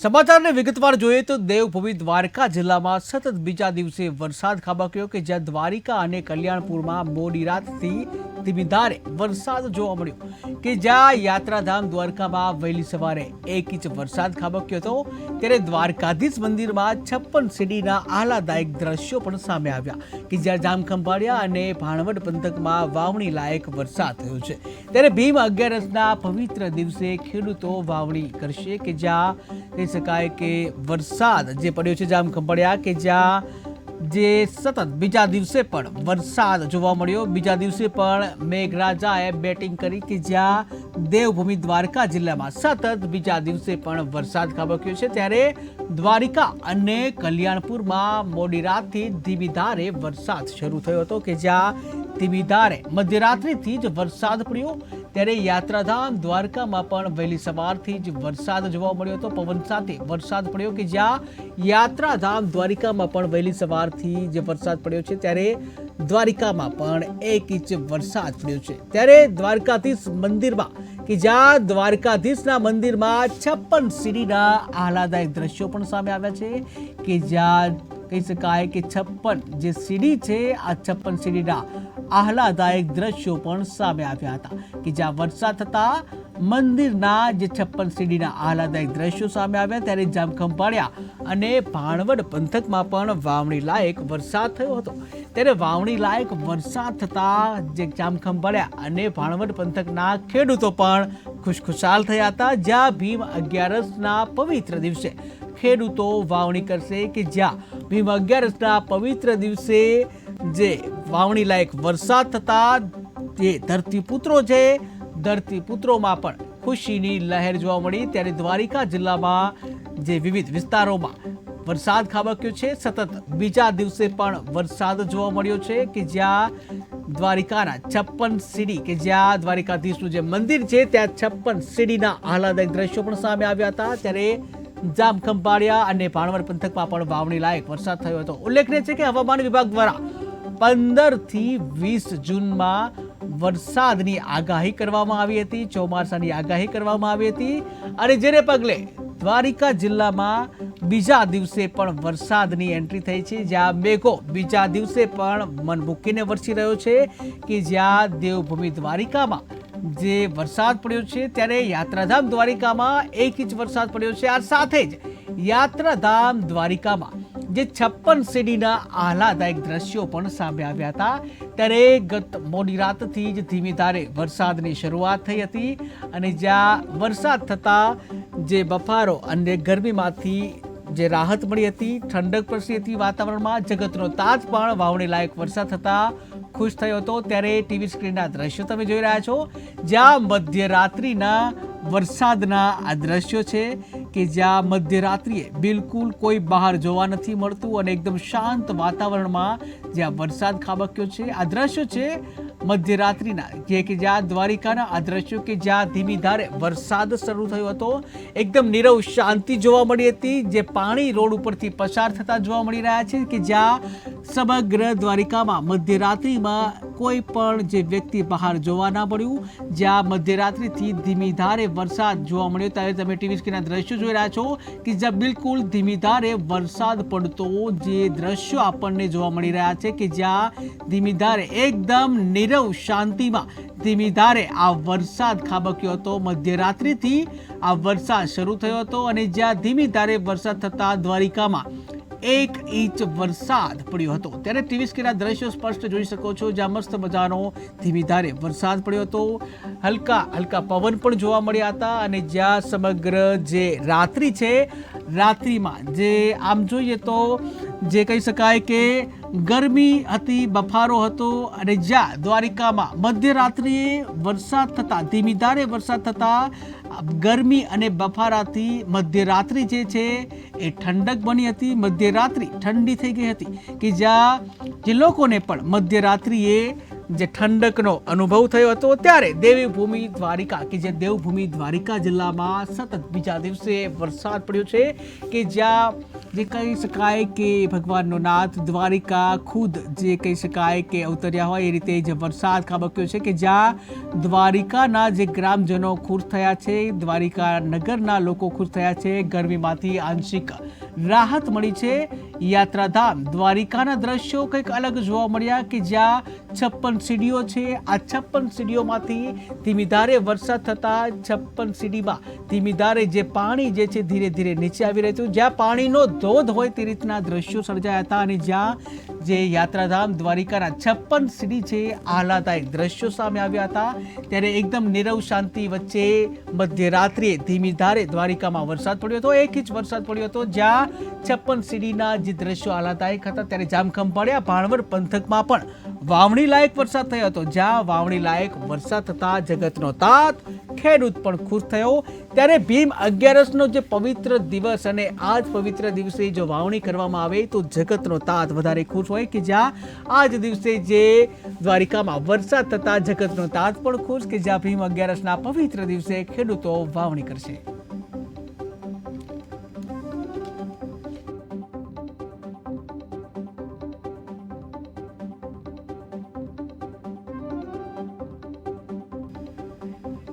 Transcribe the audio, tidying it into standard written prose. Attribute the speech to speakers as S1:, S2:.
S1: સમાચારને વિગતવાર જોઈએ તો દેવભૂમિ દ્વારકા જિલ્લામાં સતત બીજા દિવસે વરસાદ ખાબક્યો કે જ્યાં દ્વારિકા અને કલ્યાણપુરમાં મોડી રાતથી ધીમી ધારે વરસાદ જોવા મળ્યો કે જ્યાં યાત્રાધામ દ્વારકામાં વહેલી સવારે 1 ઇંચ વરસાદ ખાબક્યો હતો ત્યારે દ્વારકાધીશ મંદિરમાં 56 સીડીના આહલાદાયક દ્રશ્યો પણ સામે આવ્યા કે જ્યાં જામખંભાળિયા અને ભાણવડ પંથકમાં વાવણી લાયક વરસાદ થયો છે ત્યારે ભીમ અગિયારસના પવિત્ર દિવસે ખેડૂતો વાવણી કરશે કે જ્યાં કહી શકાય કે વરસાદ જે પડ્યો છે જામખંભાળિયા કે જ્યાં જે સતત બીજા દિવસે પણ વરસાદ જોવા મળ્યો બીજા દિવસે પણ મેઘરાજાએ બેટિંગ કરી કે જ્યાં દેવભૂમિ દ્વારકા જિલ્લામાં સતત બીજા દિવસે પણ વરસાદ ખાબક્યો છે ત્યારે દ્વારિકા અને કલ્યાણપુરમાં મોડી રાતથી ધીમી ધારે વરસાદ શરૂ થયો હતો કે જ્યાં ધીમી ધારે મધ્યરાત્રિથી જ વરસાદ પડ્યો ત્યારે યાત્રાધામ દ્વારકામાં પણ વહેલી સવારથી જ વરસાદ જોવા મળ્યો હતો પવન સાથે વરસાદ પડ્યો કે જ્યાં યાત્રાધામ દ્વારિકામાં પણ વહેલી સવારથી જે વરસાદ પડ્યો છે ત્યારે દ્વારિકામાં પણ 1 ઇંચ વરસાદ પડ્યો છે ત્યારે દ્વારકાધીશ મંદિરમાં કે જ્યાં દ્વારકાધીશના મંદિરમાં 56 સીડીના આહલાદાયક દ્રશ્યો પણ સામે આવ્યા છે કે જ્યાં કહી શકાય કે 56 જે સીડી છે આ 56 સીડીના આહલાદાયક દ્રશ્યો પણ સામે આવ્યા હતા કે જ્યાં વરસાદ થતા મંદિરના જે 56 સીડીના આહલાદાયક દ્રશ્યો સામે આવ્યા ત્યારે જામખંભાળિયા અને ભાણવડ પંથકમાં પણ વાવણી લાયક વરસાદ થયો હતો ત્યારે વાવણી લાયક વરસાદ થતા જે જામખંભાળિયા અને ભાણવડ પંથકના ખેડૂતો પણ ખુશખુશાલ થયા હતા જ્યાં ભીમ અગિયારસના પવિત્ર દિવસે ખેડૂતો વાવણી કરશે કે જ્યાં ભીમ અગિયારસના પવિત્ર દિવસે જે વાવણી લાયક વરસાદ થતા જે ધરતીપુત્રો છે ધરતીપુત્રોમાં પણ ખુશીની લહેર જોવા મળી ત્યારે દ્વારિકા જિલ્લામાં જે વિવિધ વિસ્તારોમાં વરસાદ ખાબક્યો છે સતત બીજા દિવસે પણ વરસાદ જોવા મળ્યો છે કે જ્યાં દ્વારિકાના 56 સીડી કે જ્યાં દ્વારિકાધીશનું જે મંદિર છે ત્યાં 56 સીડીના આહલાદક દ્રશ્યો પણ સામે આવ્યા હતા ત્યારે જામખંભાળિયા અને ભાણવડ પંથકમાં પણ વાવણી લાયક વરસાદ થયો હતો ઉલ્લેખનીય છે કે હવામાન વિભાગ દ્વારા 15 થી 20 જૂનમાં વરસાદની આગાહી કરવામાં આવી હતી ચોમાસાની આગાહી કરવામાં આવી હતી અને જેને પગલે દ્વારિકા જિલ્લામાં બીજા દિવસે પણ વરસાદની એન્ટ્રી થઈ છે જ્યાં મેઘો બીજા દિવસે પણ મન મૂકીને વરસી રહ્યો છે કે જ્યાં દેવભૂમિ દ્વારિકામાં જે વરસાદ પડ્યો છે ત્યારે યાત્રાધામ દ્વારિકામાં 1 ઇંચ વરસાદ પડ્યો છે આ સાથે જ યાત્રાધામ દ્વારિકામાં જે 56 સીડીના આહલાદાયક દ્રશ્યો પણ સામે આવ્યા હતા ત્યારે ગત મોડી રાતથી જ ધીમી ધારે વરસાદની શરૂઆત થઈ હતી અને જ્યાં વરસાદ થતા જે બફારો અને ગરમીમાંથી જે રાહત મળી હતી ઠંડક પ્રસરી હતી વાતાવરણમાં જગતનો તાજ પણ વાવણી લાયક વરસાદ થતા ખુશ થયો હતો ત્યારે ટીવી સ્ક્રીનના દ્રશ્યો તમે જોઈ રહ્યા છો જ્યાં મધ્યરાત્રિના વરસાદના આ દ્રશ્યો છે કે જ્યાં મધ્યરાત્રિએ બિલકુલ કોઈ બહાર જોવા નથી મળતું અને એકદમ શાંત વાતાવરણમાં જ્યાં વરસાદ ખાબક્યો છે આ દ્રશ્યો છે મધ્યરાત્રિના જે કે જ્યાં દ્વારિકાના આ દ્રશ્યો કે જ્યાં ધીમી ધારે વરસાદ શરૂ થયો હતો એકદમ નીરવ શાંતિ જોવા મળી હતી જે પાણી રોડ ઉપરથી પસાર થતા જોવા મળી રહ્યા છે કે જ્યાં સમગ્ર દ્વારિકામાં મધ્યરાત્રિમાં કોઈ પણ જે વ્યક્તિ બહાર જોવા ના મળ્યું જ્યાં મધ્યરાત્રિથી ધીમી ધારે વરસાદ જોવા મળ્યો ત્યારે તમે ટીવી સ્ક્રીનના દ્રશ્યો જોઈ રહ્યા છો કે જ્યાં બિલકુલ ધીમી ધારે વરસાદ પડતો જે દ્રશ્યો આપણને જોવા મળી રહ્યા છે કે જ્યાં ધીમી ધારે એકદમ નીરવ શાંતિમાં ધીમી ધારે આ વરસાદ ખાબક્યો હતો મધ્યરાત્રિથી આ વરસાદ શરૂ થયો હતો અને જ્યાં ધીમી ધારે વરસાદ થતા દ્વારિકામાં 1 ઇંચ વરસાદ પડ્યો હતો ત્યારે ટીવી સ્ક્રીનના દ્રશ્યો સ્પષ્ટ જોઈ શકો છો જ્યાં મસ્ત મજાનો ધીમી ધારે વરસાદ પડ્યો હતો હલકા હલકા પવન પણ જોવા મળ્યા હતા અને જ્યાં સમગ્ર જે રાત્રિ છે રાત્રિમાં જે આમ જોઈએ તો જે કહી શકાય કે ગરમી હતી બફારો હતો અને જ્યાં દ્વારિકામાં મધ્યરાત્રિએ વરસાદ થતા ધીમી ધારે વરસાદ થતા ગરમી અને બફારાથી મધ્યરાત્રિ જે છે એ ઠંડક બની હતી મધ્યરાત્રિ ઠંડી થઈ ગઈ હતી કે જ્યાં જે લોકોને પણ મધ્યરાત્રિએ જે ઠંડકનો અનુભવ થયો હતો ત્યારે દેવભૂમિ દ્વારિકા કે જે દેવભૂમિ દ્વારિકા જિલ્લામાં સતત બીજા દિવસે વરસાદ પડ્યો છે કે જ્યાં જે કહી શકાય કે ભગવાનનો નાથ દ્વારિકા ખુદ જે કહી શકાય કે અવતર્યા હોય એ રીતે જે વરસાદ ખાબક્યો છે કે જ્યાં દ્વારિકાના જે ગ્રામજનો ખુશ થયા છે, દ્વારિકા નગરના લોકો ખુશ થયા છે, ગરમીમાંથી આંશિક રાહત મળી છે. યાત્રાધામ દ્વારિકાના દ્રશ્યો કંઈક અલગ જોવા મળ્યા કે જ્યાં 56 સીડીઓ છે. આ 56 સીડીઓમાંથી ધીમી ધારે વરસાદ થતા 56 સીડીમાં ધીમી ધારે જે પાણી જે છે ધીરે ધીરે નીચે આવી રહ્યું હતું, જ્યાં પાણીનો ધોધ હોય તે રીતના દ્રશ્યો સર્જાયા હતા અને જ્યાં જે યાત્રાધામ દ્વારિકાના 56 સીડી છે આહલાદાયક દ્રશ્યો સામે આવ્યા હતા. ત્યારે એકદમ નીરવ શાંતિ વચ્ચે મધ્યરાત્રિએ ધીમી ધારે દ્વારિકામાં વરસાદ પડ્યો હતો. 1 ઇંચ વરસાદ પડ્યો હતો જ્યાં 56 સીડીના જે દ્રશ્યો આહલાદાયક હતા. ત્યારે જામખંભાળિયા ભાણવડ પંથકમાં પણ વાવણી લાયક વરસાદ થયો હતો, જ્યાં વાવણી લાયક વરસાદ થતા જગતનો તાત, ખેડૂત પણ ખુશ થયો. ત્યારે ભીમ 11નો જે પવિત્ર દિવસ અને આ જ પવિત્ર દિવસે જો વાવણી કરવામાં આવે તો જગતનો તાત વધારે ખુશ હોય કે જ્યાં આ જ દિવસે જે દ્વારિકામાં વરસાદ થતા જગતનો તાત પણ ખુશ કે જ્યાં ભીમ 11ના પવિત્ર દિવસે ખેડૂતો વાવણી કરશે.